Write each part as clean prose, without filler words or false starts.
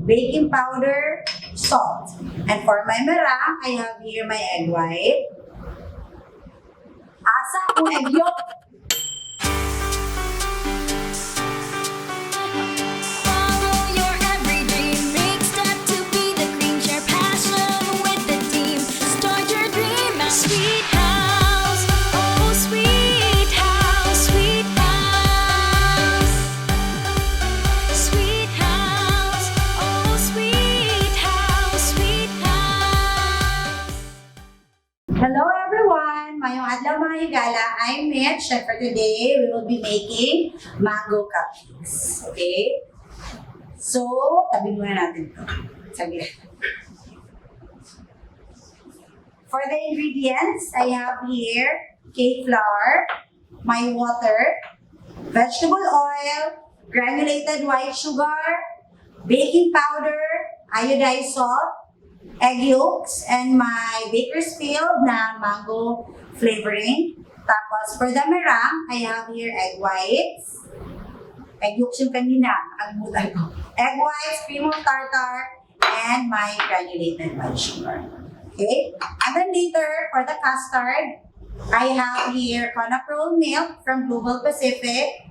baking powder, salt. And for my meringue, I have here my egg white. Asa kung egg yolk. Follow your every dream. Make step to be the queen. Share passion with the team. Start your dream at Sweet House. Oh, Sweet House, Sweet House. Sweet House. Oh, Sweet House, Sweet House. Hello everyone! Mayong adlaw mga higala, I'm Mitch and for today, we will be making mango cupcakes. Okay? So, tabi muna natin ito. Saglit. For the ingredients, I have here cake flour, my water, vegetable oil, granulated white sugar, baking powder, iodized salt, egg yolks, and my baker's field na mango flavoring. Tapos, for the meringue, I have here egg whites. Egg yolks yung kanina, nakalimutan ko. Egg whites, cream of tartar, and my granulated white sugar. Okay? And then later, for the custard, I have here Conaprol milk from Global Pacific,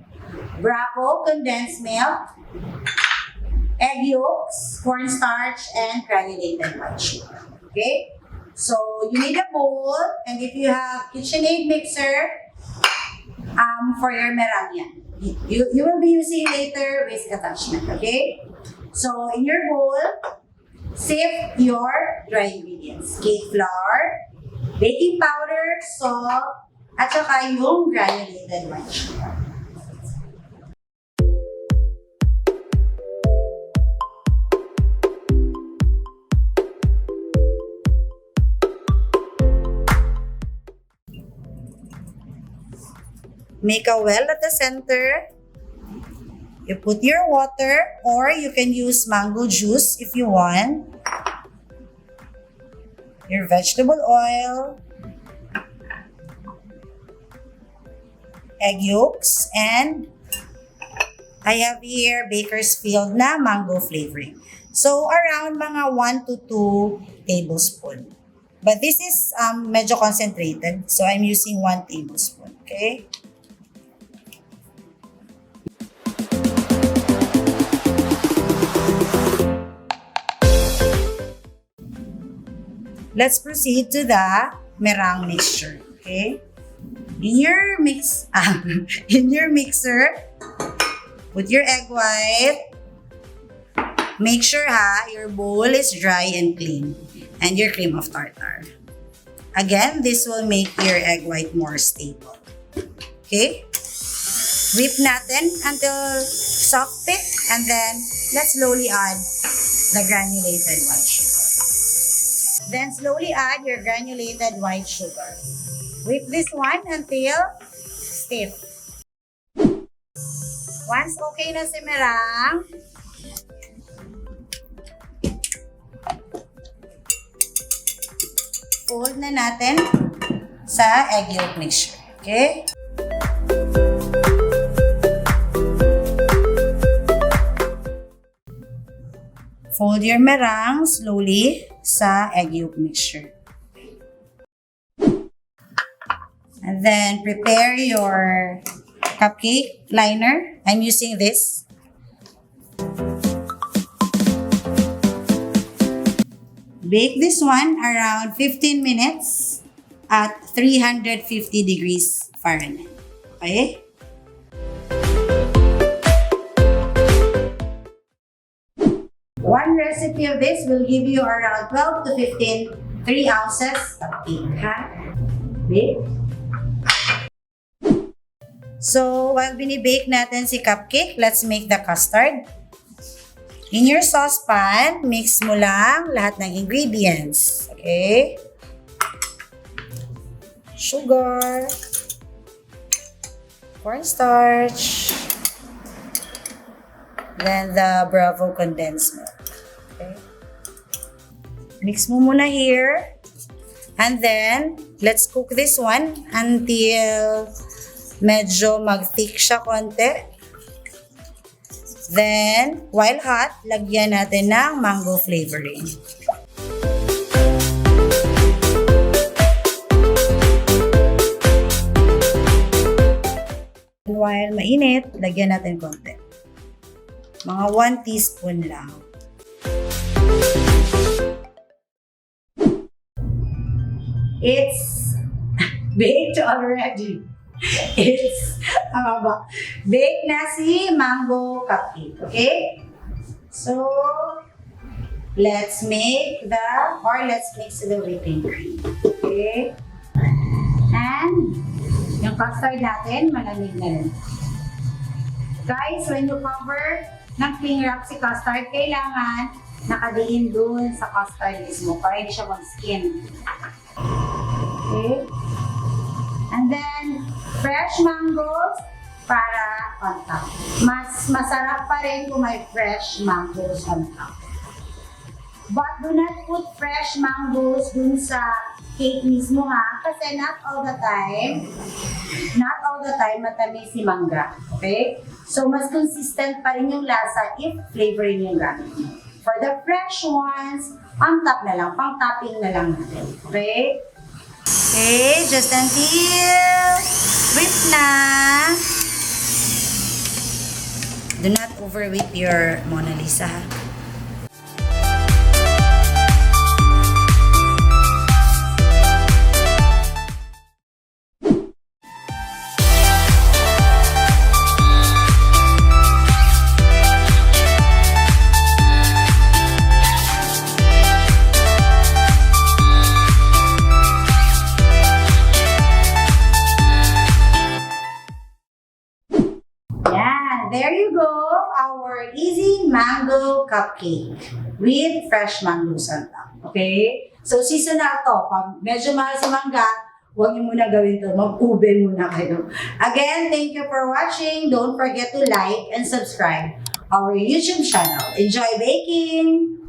Bravo condensed milk, egg yolks, cornstarch, and granulated white sugar. Okay? So, you need a bowl, and if you have KitchenAid mixer, for your meringue yan. You will be using later whisk attachment, okay? So, in your bowl, sift your dry ingredients. Cake flour, baking powder, salt, at saka yung granulated white sugar. Make a well at the center. You put your water, or you can use mango juice if you want. Your vegetable oil, egg yolks, and I have here baker's field na mango flavoring. So around mga 1 to 2 tablespoons. But this is medyo concentrated, so I'm using 1 tablespoon, okay? Let's proceed to the meringue mixture, okay? In your mixer, put your egg white. Make sure your bowl is dry and clean, and your cream of tartar. Again, this will make your egg white more stable. Okay? Whip natin until soft thick, and then let's slowly add the granulated white sugar. Then slowly add your granulated white sugar. Whip this one until stiff. Once okay na si meringue, fold na natin sa egg yolk mixture. Okay? Fold your meringue slowly sa egg yolk mixture. And then prepare your cupcake liner. I'm using this. Bake this one around 15 minutes at 350 degrees Fahrenheit. Okay? One recipe of this will give you around 12 to 15 3 ounces cupcake. Okay? So, while binibake natin si cupcake, let's make the custard. In your saucepan, mix mo lang lahat ng ingredients. Okay? Sugar, cornstarch, then the Bravo condensed milk. Okay? Mix mo muna here. And then, let's cook this one until medyo mag-thick siya konti. Then, while hot, lagyan natin ng mango flavoring. While mainit, lagyan natin konti. Mga 1 teaspoon lang. It's baked already. It's baked na si mango cupcake. Okay? So, let's mix the whipping cream. Okay? And, yung custard natin, malamig na rin. Guys, when you cover ng cling wrap si custard, kailangan nakadiin dun sa custard mismo para hindi siya mag-skin. Okay? And then, fresh mangoes para on top. Mas masarap pa rin kung may fresh mangoes on top. But do not put fresh mangoes dun sa cake mismo ha, kasi not all the time matamis si mangga. Okay? So, mas consistent pa rin yung lasa if flavoring yung gamit mo. For the fresh ones, on top na lang, pang topping na lang natin. Okay? Okay, just until whip na. Do not over-whip your Mona Lisa ha. There you go, our easy mango cupcake with fresh mangoes on top. Okay? So, seasonal to. Pag medyo mahal si mangga, huwag niyo muna gawin to. Mag-ube muna kayo. Again, thank you for watching. Don't forget to like and subscribe our YouTube channel. Enjoy baking!